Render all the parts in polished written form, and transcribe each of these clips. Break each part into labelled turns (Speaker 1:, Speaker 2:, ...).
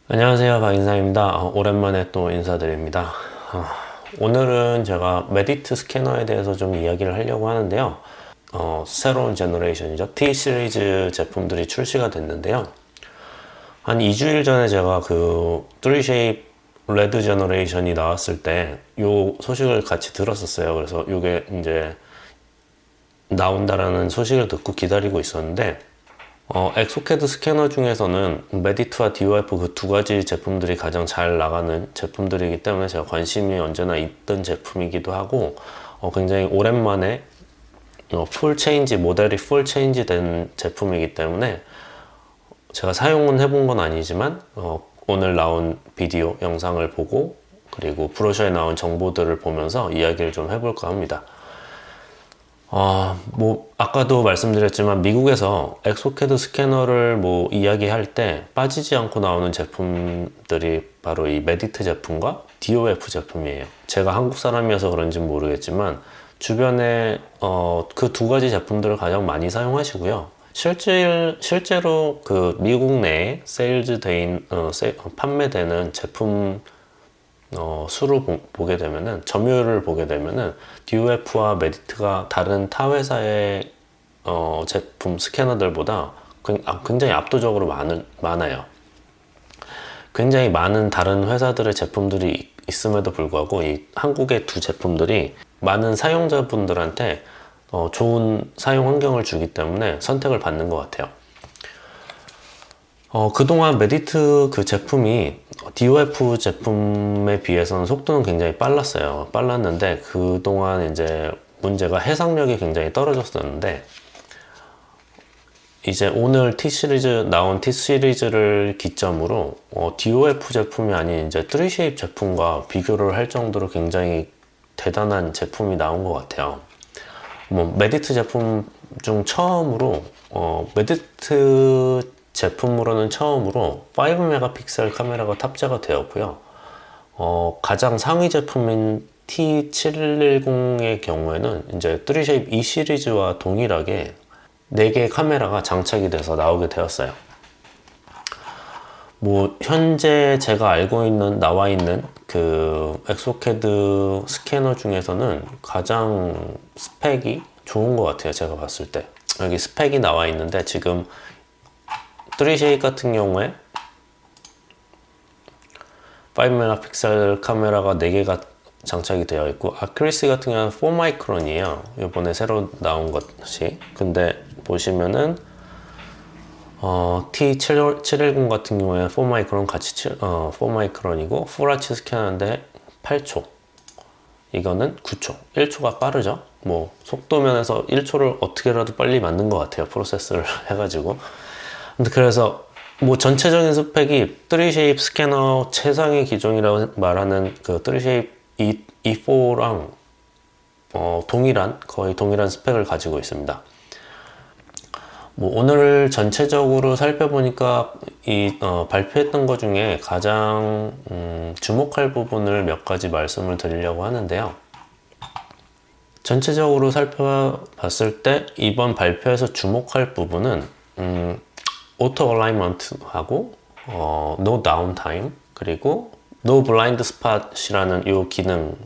Speaker 1: 안녕하세요, 박인상입니다. 오랜만에 또 인사드립니다. 오늘은 제가 메디트 스캐너에 대해서 좀 이야기를 하려고 하는데요. 새로운 제너레이션이죠. T 시리즈 제품들이 출시가 됐는데요. 한 2주일 전에 제가 그 3쉐입 레드 제너레이션이 나왔을 때 요 소식을 같이 들었었어요. 그래서 이게 이제 나온다라는 소식을 듣고 기다리고 있었는데, 엑소캐드 스캐너 중에서는 메디트와 DOF 그 두 가지 제품들이 가장 잘 나가는 제품들이기 때문에 제가 관심이 언제나 있던 제품이기도 하고, 굉장히 오랜만에 풀 체인지, 모델이 풀 체인지 된 제품이기 때문에 제가 사용은 해본 건 아니지만 오늘 나온 비디오 영상을 보고 그리고 브로셔에 나온 정보들을 보면서 이야기를 좀 해볼까 합니다. 아까도 말씀드렸지만 미국에서 엑소캐드 스캐너를 이야기할 때 빠지지 않고 나오는 제품들이 바로 이 메디트 제품과 DOF 제품이에요. 제가 한국 사람이어서 그런지는 모르겠지만 주변에 그 두 가지 제품들을 가장 많이 사용하시고요. 실제로 그 미국 내에 판매되는 제품 수를 보게 되면은, 점유율을 보게 되면은 DOF와 메디트가 다른 타 회사의 제품 스캐너들보다 굉장히 압도적으로 많아요. 굉장히 많은 다른 회사들의 제품들이 있음에도 불구하고 이 한국의 두 제품들이 많은 사용자분들한테 좋은 사용 환경을 주기 때문에 선택을 받는 것 같아요. 그동안 메디트 그 제품이 DOF 제품에 비해서는 속도는 굉장히 빨랐는데 그동안 이제 문제가 해상력이 굉장히 떨어졌었는데, 이제 오늘 나온 T 시리즈를 기점으로 DOF 제품이 아닌 이제 3쉐입 제품과 비교를 할 정도로 굉장히 대단한 제품이 나온 것 같아요. 메디트 제품 중 처음으로 메디트 제품으로는 처음으로 5메가픽셀 카메라가 탑재가 되었고요. 가장 상위 제품인 T710의 경우에는 이제 3쉐입 E 시리즈와 동일하게 4개의 카메라가 장착이 돼서 나오게 되었어요. 현재 제가 나와 있는 그 엑소캐드 스캐너 중에서는 가장 스펙이 좋은 것 같아요. 제가 봤을 때. 여기 스펙이 나와 있는데, 지금 3쉐입 같은 경우에 5메가픽셀 카메라가 4개가 장착이 되어 있고, 아큐리시 같은 경우는 4마이크론이에요. 이번에 새로 나온 것이. 근데 보시면은 T710 같은 경우에 4마이크론 4마이크론이고 풀아치 스캐너인데 8초. 이거는 9초. 1초가 빠르죠? 속도 면에서 1초를 어떻게라도 빨리 만든 것 같아요. 프로세스를 해가지고. 근데 그래서 전체적인 스펙이 3쉐입 스캐너 최상의 기종이라고 말하는 그 3쉐입 E4랑 거의 동일한 스펙을 가지고 있습니다. 오늘 전체적으로 살펴보니까 발표했던 것 중에 가장 주목할 부분을 몇 가지 말씀을 드리려고 하는데요. 전체적으로 살펴봤을 때 이번 발표에서 주목할 부분은 오토 얼라이먼트하고 no downtime, 그리고 no blind spot이라는 요 기능,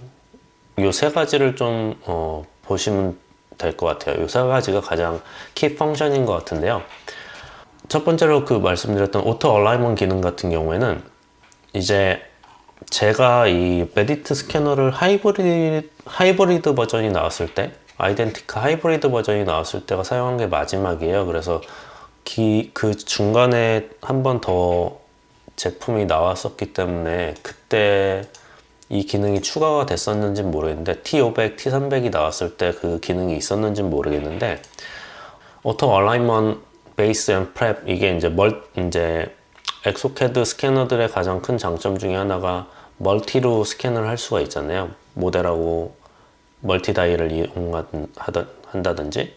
Speaker 1: 요 세 가지를 좀 보시면 될 것 같아요. 요 세 가지가 가장 키 펑션인 것 같은데요. 첫 번째로 말씀드렸던 오토 얼라이먼트 기능 같은 경우에는, 이제 제가 이 메디트 스캐너를 하이브리드 버전이 나왔을 때, 아이덴티카 하이브리드 버전이 나왔을 때가 사용한 게 마지막이에요. 그래서 그 중간에 한 번 더 제품이 나왔었기 때문에 그때 이 기능이 추가가 됐었는지는 모르겠는데, T500, T300이 나왔을 때 그 기능이 있었는지는 모르겠는데, 오토 얼라이먼트 베이스 앤 프랩, 이게 이제 엑소캐드 스캐너들의 가장 큰 장점 중에 하나가 멀티로 스캔을 할 수가 있잖아요. 모델하고 멀티 다이를 이용한다든지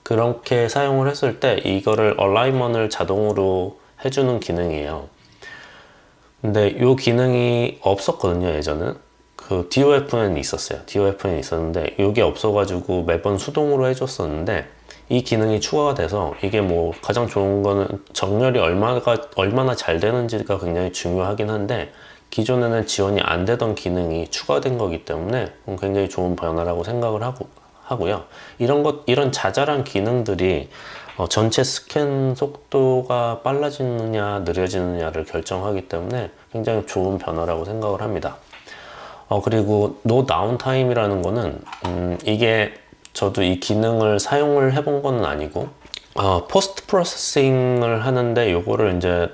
Speaker 1: 그렇게 사용을 했을 때 이거를 얼라이먼을 자동으로 해주는 기능이에요. 근데 이 기능이 없었거든요. 예전은 DOF는 있었어요. DOF는 있었는데 이게 없어가지고 매번 수동으로 해줬었는데, 이 기능이 추가가 돼서 이게 뭐 가장 좋은 거는 정렬이 얼마나 잘 되는지가 굉장히 중요하긴 한데 기존에는 지원이 안 되던 기능이 추가된 거기 때문에 굉장히 좋은 변화라고 생각을 하고요. 이런 자잘한 기능들이 전체 스캔 속도가 빨라지느냐 느려지느냐를 결정하기 때문에 굉장히 좋은 변화라고 생각을 합니다. 그리고 No Downtime이라는 거는 이게 저도 이 기능을 사용을 해본 건 아니고 포스트 프로세싱을 하는데 요거를 이제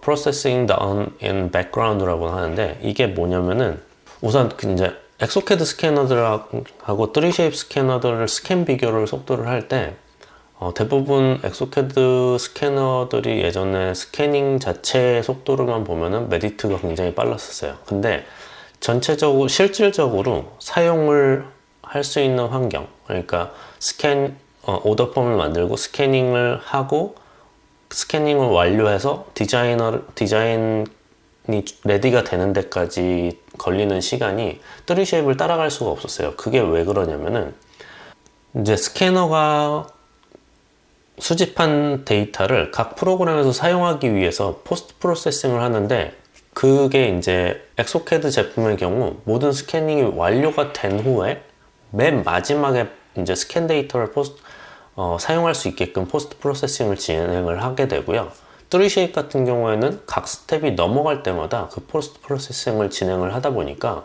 Speaker 1: Processing Down in Background라고 하는데 이게 뭐냐면은 우선 이제 엑소캐드 스캐너들하고 3shape 스캐너들을 스캔 비교를 속도를 할 때 대부분 엑소캐드 스캐너들이 예전에 스캐닝 자체의 속도로만 보면은 메디트가 굉장히 빨랐었어요. 근데 전체적으로 실질적으로 사용을 할 수 있는 환경, 그러니까 오더 폼을 만들고 스캐닝을 하고 스캐닝을 완료해서 디자인이 레디가 되는 데까지 걸리는 시간이 3쉐입을 따라갈 수가 없었어요. 그게 왜 그러냐면은 이제 스캐너가 수집한 데이터를 각 프로그램에서 사용하기 위해서 포스트 프로세싱을 하는데 그게 이제 엑소캐드 제품의 경우 모든 스캐닝이 완료가 된 후에 맨 마지막에 이제 스캔 데이터를 사용할 수 있게끔 포스트 프로세싱을 진행을 하게 되고요. 3shape 같은 경우에는 각 스텝이 넘어갈 때마다 그 포스트 프로세싱을 진행을 하다 보니까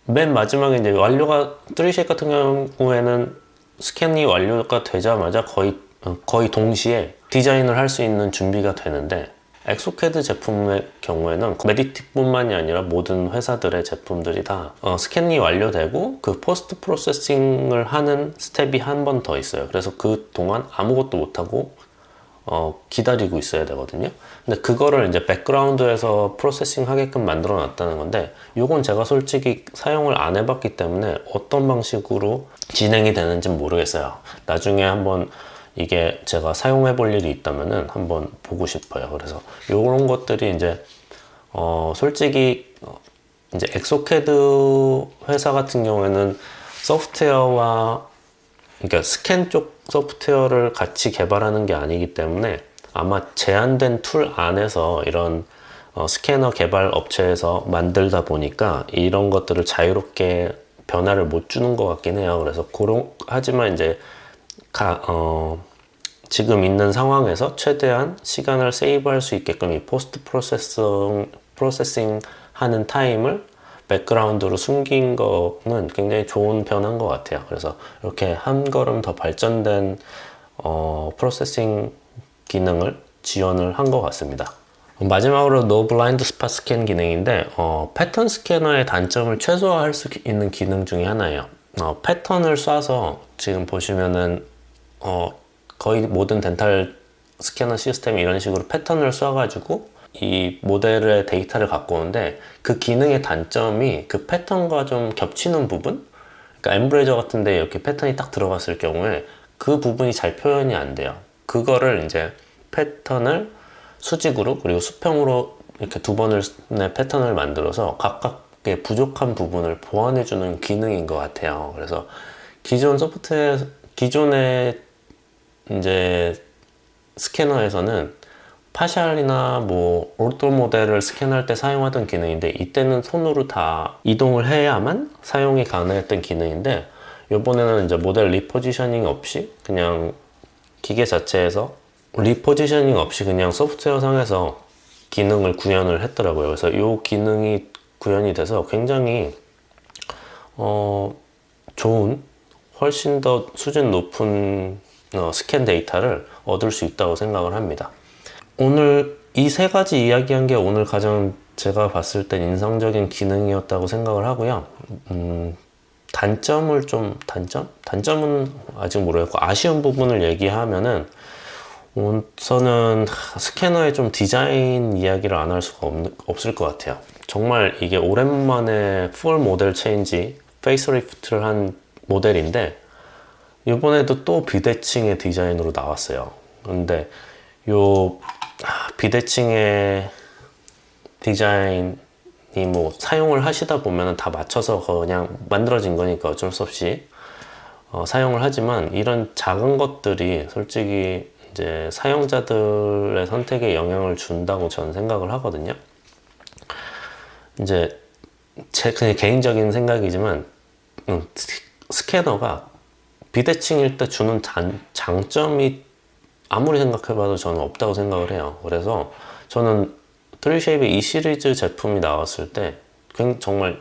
Speaker 1: 맨 마지막에 이제 3shape 같은 경우에는 스캔이 완료가 되자마자 거의 동시에 디자인을 할 수 있는 준비가 되는데 엑소캐드 제품의 경우에는 메디틱뿐만이 아니라 모든 회사들의 제품들이 다 스캔이 완료되고 그 포스트 프로세싱을 하는 스텝이 한 번 더 있어요. 그래서 그 동안 아무것도 못하고 기다리고 있어야 되거든요. 근데 그거를 이제 백그라운드에서 프로세싱 하게끔 만들어 놨다는 건데 요건 제가 솔직히 사용을 안 해봤기 때문에 어떤 방식으로 진행이 되는지는 모르겠어요. 나중에 한번 이게 제가 사용해 볼 일이 있다면은 한번 보고 싶어요. 그래서 이런 것들이 이제 솔직히 이제 엑소캐드 회사 같은 경우에는 소프트웨어와 그러니까 스캔 쪽 소프트웨어를 같이 개발하는 게 아니기 때문에 아마 제한된 툴 안에서 이런 스캐너 개발 업체에서 만들다 보니까 이런 것들을 자유롭게 변화를 못 주는 것 같긴 해요. 그래서 하지만 이제 지금 있는 상황에서 최대한 시간을 세이브할 수 있게끔 이 포스트 프로세싱 하는 타임을 백그라운드로 숨긴 거는 굉장히 좋은 변화인 것 같아요. 그래서 이렇게 한 걸음 더 발전된 프로세싱 기능을 지원을 한 것 같습니다. 마지막으로 No Blind Spot Scan 기능인데 패턴 스캐너의 단점을 최소화할 수 있는 기능 중에 하나예요. 패턴을 쏴서 지금 보시면은 거의 모든 덴탈 스캐너 시스템이 이런 식으로 패턴을 쏴가지고 이 모델의 데이터를 갖고 오는데 그 기능의 단점이 그 패턴과 좀 겹치는 부분? 그러니까 엠브레저 같은데 이렇게 패턴이 딱 들어갔을 경우에 그 부분이 잘 표현이 안 돼요. 그거를 이제 패턴을 수직으로 그리고 수평으로 이렇게 두 번의 패턴을 만들어서 각각의 부족한 부분을 보완해주는 기능인 것 같아요. 그래서 기존의 이제 스캐너에서는 파샬이나 뭐 오토 모델을 스캔할 때 사용하던 기능인데 이때는 손으로 다 이동을 해야만 사용이 가능했던 기능인데 이번에는 이제 모델 리포지셔닝 없이 그냥 기계 자체에서 리포지셔닝 없이 그냥 소프트웨어 상에서 기능을 구현을 했더라고요. 그래서 이 기능이 구현이 돼서 굉장히 좋은 훨씬 더 수준 높은 스캔 데이터를 얻을 수 있다고 생각을 합니다. 오늘 이 세 가지 이야기한 게 오늘 가장 제가 봤을 땐 인상적인 기능이었다고 생각을 하고요. 단점은 아직 모르겠고 아쉬운 부분을 얘기하면은 우선은 스캐너의 좀 디자인 이야기를 안 할 수가 없을 것 같아요. 정말 이게 오랜만에 풀 모델 체인지 페이스리프트를 한 모델인데 이번에도 또 비대칭의 디자인으로 나왔어요. 근데 요 비대칭의 디자인이 뭐 사용을 하시다 보면 다 맞춰서 그냥 만들어진 거니까 어쩔 수 없이 사용을 하지만 이런 작은 것들이 솔직히 이제 사용자들의 선택에 영향을 준다고 저는 생각을 하거든요. 이제 제 그냥 개인적인 생각이지만 스캐너가 비대칭일 때 주는 장점이 아무리 생각해봐도 저는 없다고 생각을 해요. 그래서 저는 트리쉐입의 이 시리즈 제품이 나왔을 때 정말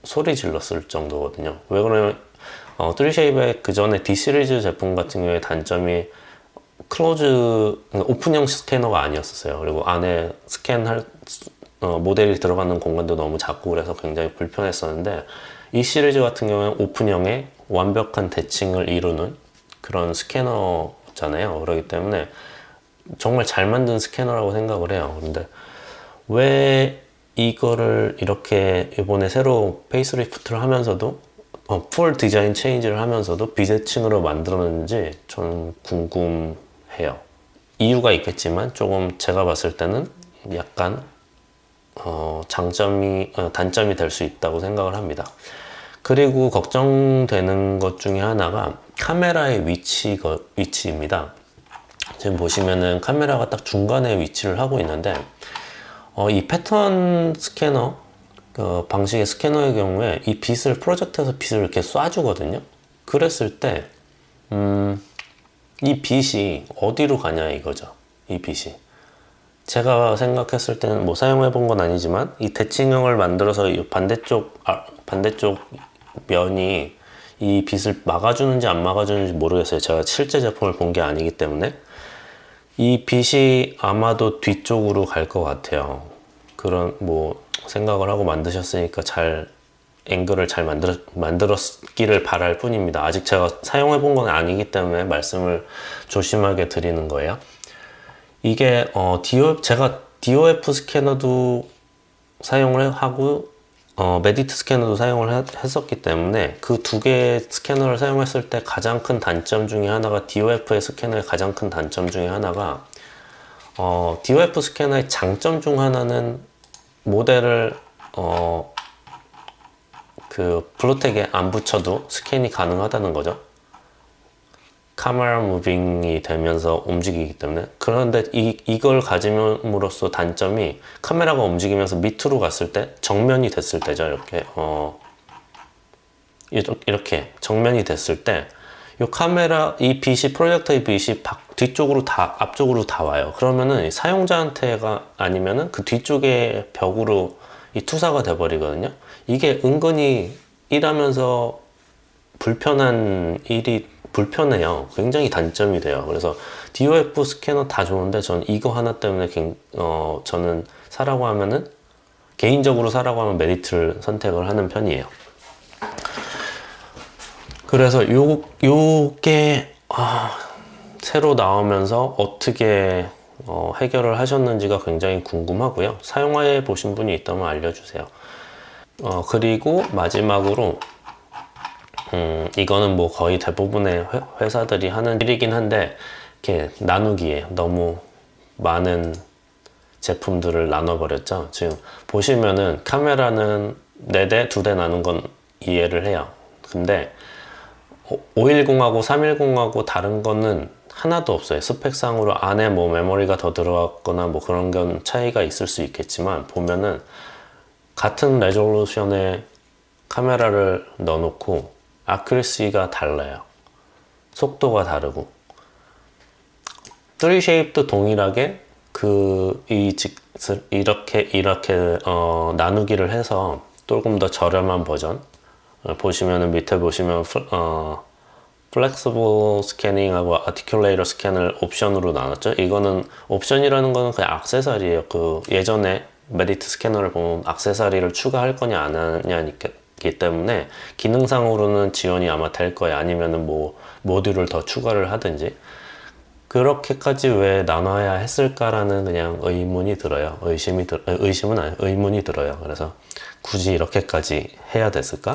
Speaker 1: 소리 질렀을 정도거든요. 왜 그러냐면 트리쉐입의 그 전에 D 시리즈 제품 같은 경우에 단점이 클로즈 오픈형 스캐너가 아니었어요. 그리고 안에 스캔할 모델이 들어가는 공간도 너무 작고 그래서 굉장히 불편했었는데 이 시리즈 같은 경우는 오픈형의 완벽한 대칭을 이루는 그런 스캐너잖아요. 그렇기 때문에 정말 잘 만든 스캐너라고 생각을 해요. 근데 왜 이거를 이렇게 이번에 새로 페이스리프트를 하면서도 풀 디자인 체인지를 하면서도 비대칭으로 만들었는지 저는 궁금해요. 이유가 있겠지만 조금 제가 봤을 때는 약간 단점이 될 수 있다고 생각을 합니다. 그리고 걱정되는 것 중에 하나가 카메라의 위치입니다. 지금 보시면은 카메라가 딱 중간에 위치를 하고 있는데 이 패턴 스캐너 방식의 스캐너의 경우에 이 빛을 프로젝터에서 빛을 이렇게 쏴주거든요. 그랬을 때 이 빛이 어디로 가냐 이거죠. 이 빛이 제가 생각했을 때는 뭐 사용해 본 건 아니지만 이 대칭형을 만들어서 이 반대쪽 면이 이 빛을 막아주는지 안 막아주는지 모르겠어요. 제가 실제 제품을 본 게 아니기 때문에 이 빛이 아마도 뒤쪽으로 갈 것 같아요. 그런 뭐 생각을 하고 만드셨으니까 앵글을 잘 만들었기를 바랄 뿐입니다. 아직 제가 사용해 본 건 아니기 때문에 말씀을 조심하게 드리는 거예요. 이게 제가 DOF 스캐너도 사용을 하고 메디트 스캐너도 사용을 했었기 때문에 그 두 개의 스캐너를 사용했을 때 가장 큰 단점 중에 하나가 DOF의 스캐너의 가장 큰 단점 중에 하나가 DOF 스캐너의 장점 중 하나는 모델을 그 블루텍에 안 붙여도 스캔이 가능하다는 거죠. 카메라 무빙이 되면서 움직이기 때문에. 그런데 이걸 가짐으로써 단점이 카메라가 움직이면서 밑으로 갔을 때 정면이 됐을 때죠. 이렇게 정면이 됐을 때 이 빛이 프로젝터의 빛이 앞쪽으로 다 와요. 그러면은 사용자한테가 아니면은 그 뒤쪽의 벽으로 이 투사가 돼 버리거든요. 이게 은근히 일하면서 불편해요. 굉장히 단점이 돼요. 그래서 DOF 스캐너 다 좋은데 전 이거 하나 때문에 저는 개인적으로 사라고 하면 메디트를 선택을 하는 편이에요. 그래서 요게 새로 나오면서 어떻게 해결을 하셨는지가 굉장히 궁금하고요. 사용해 보신 분이 있다면 알려주세요. 그리고 마지막으로 이거는 뭐 거의 대부분의 회사들이 하는 일이긴 한데 이렇게 나누기에 너무 많은 제품들을 나눠버렸죠. 지금 보시면은 카메라는 4대, 2대 나눈 건 이해를 해요. 근데 510하고 310하고 다른 거는 하나도 없어요. 스펙상으로 안에 뭐 메모리가 더 들어갔거나 뭐 그런 건 차이가 있을 수 있겠지만 보면은 같은 레졸루션의 카메라를 넣어놓고 아큐러시가 달라요. 속도가 다르고 3쉐입도 동일하게 이렇게 나누기를 해서 조금 더 저렴한 버전 보시면은 밑에 보시면 플렉서블 스캐닝하고 아티큘레이터 스캔을 옵션으로 나눴죠. 이거는 옵션이라는 거는 그냥 액세서리예요. 예전에 메디트 스캐너를 보면 액세서리를 추가할 거냐 안 하냐기 때문에 기능상으로는 지원이 아마 될 거예요. 아니면은 뭐 모듈을 더 추가를 하든지. 그렇게까지 왜 나눠야 했을까라는 그냥 의문이 들어요. 의심은 아니에요. 의문이 들어요. 그래서 굳이 이렇게까지 해야 됐을까?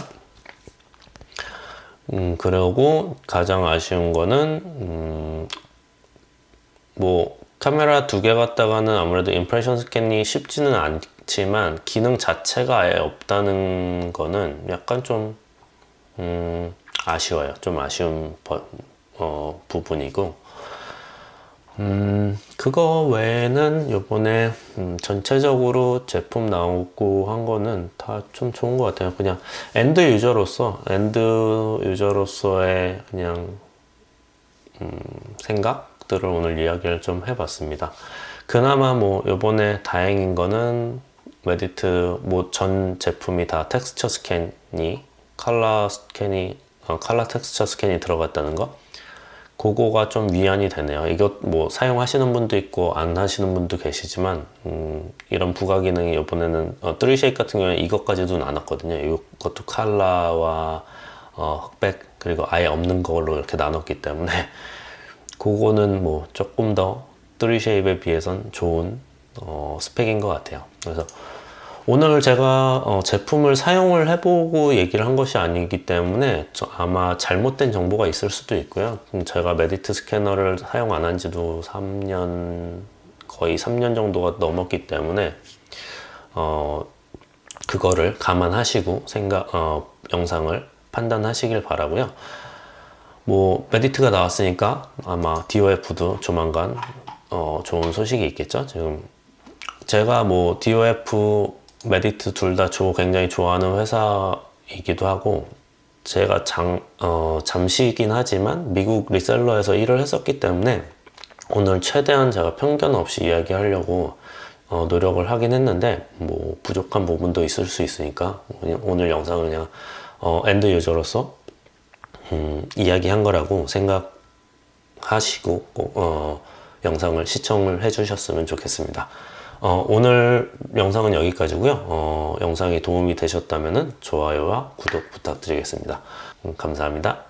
Speaker 1: 그리고 가장 아쉬운 거는 뭐 카메라 2개 갖다가는 아무래도 임프레션 스캔이 쉽지는 않지만 기능 자체가 아예 없다는 거는 약간 좀 아쉬워요. 좀 아쉬운 부분이고, 그거 외에는 요번에 전체적으로 제품 나오고 한 거는 다 좀 좋은 것 같아요. 그냥 엔드 유저로서의 그냥 생각들을 오늘 이야기를 좀 해봤습니다. 그나마 뭐 요번에 다행인 거는 메디트 뭐 전 제품이 다 텍스처 스캔이 컬러 텍스처 스캔이 들어갔다는 거, 그거가 좀 위안이 되네요. 이것 뭐 사용하시는 분도 있고 안 하시는 분도 계시지만 이런 부가 기능이 이번에는 3쉐이크 같은 경우에 이것까지도 나눴거든요. 이것도 컬러와 흑백 그리고 아예 없는 걸로 이렇게 나눴기 때문에 그거는 뭐 조금 더 3쉐입에 비해선 좋은 스펙인 것 같아요. 그래서 오늘 제가 제품을 사용을 해보고 얘기를 한 것이 아니기 때문에 아마 잘못된 정보가 있을 수도 있고요. 제가 메디트 스캐너를 사용 안 한 지도 3년, 거의 3년 정도가 넘었기 때문에 그거를 감안하시고 영상을 판단하시길 바라고요. 뭐 메디트가 나왔으니까 아마 DOF도 조만간 좋은 소식이 있겠죠. 지금 제가 뭐 DOF, 메디트 둘 다 굉장히 좋아하는 회사이기도 하고, 제가 잠시이긴 하지만 미국 리셀러에서 일을 했었기 때문에 오늘 최대한 제가 편견 없이 이야기하려고 노력을 하긴 했는데, 뭐 부족한 부분도 있을 수 있으니까 오늘 영상은 그냥 엔드 유저로서 이야기한 거라고 생각하시고 영상을 시청을 해주셨으면 좋겠습니다. 오늘 영상은 여기까지고요. 영상이 도움이 되셨다면 좋아요와 구독 부탁드리겠습니다. 감사합니다.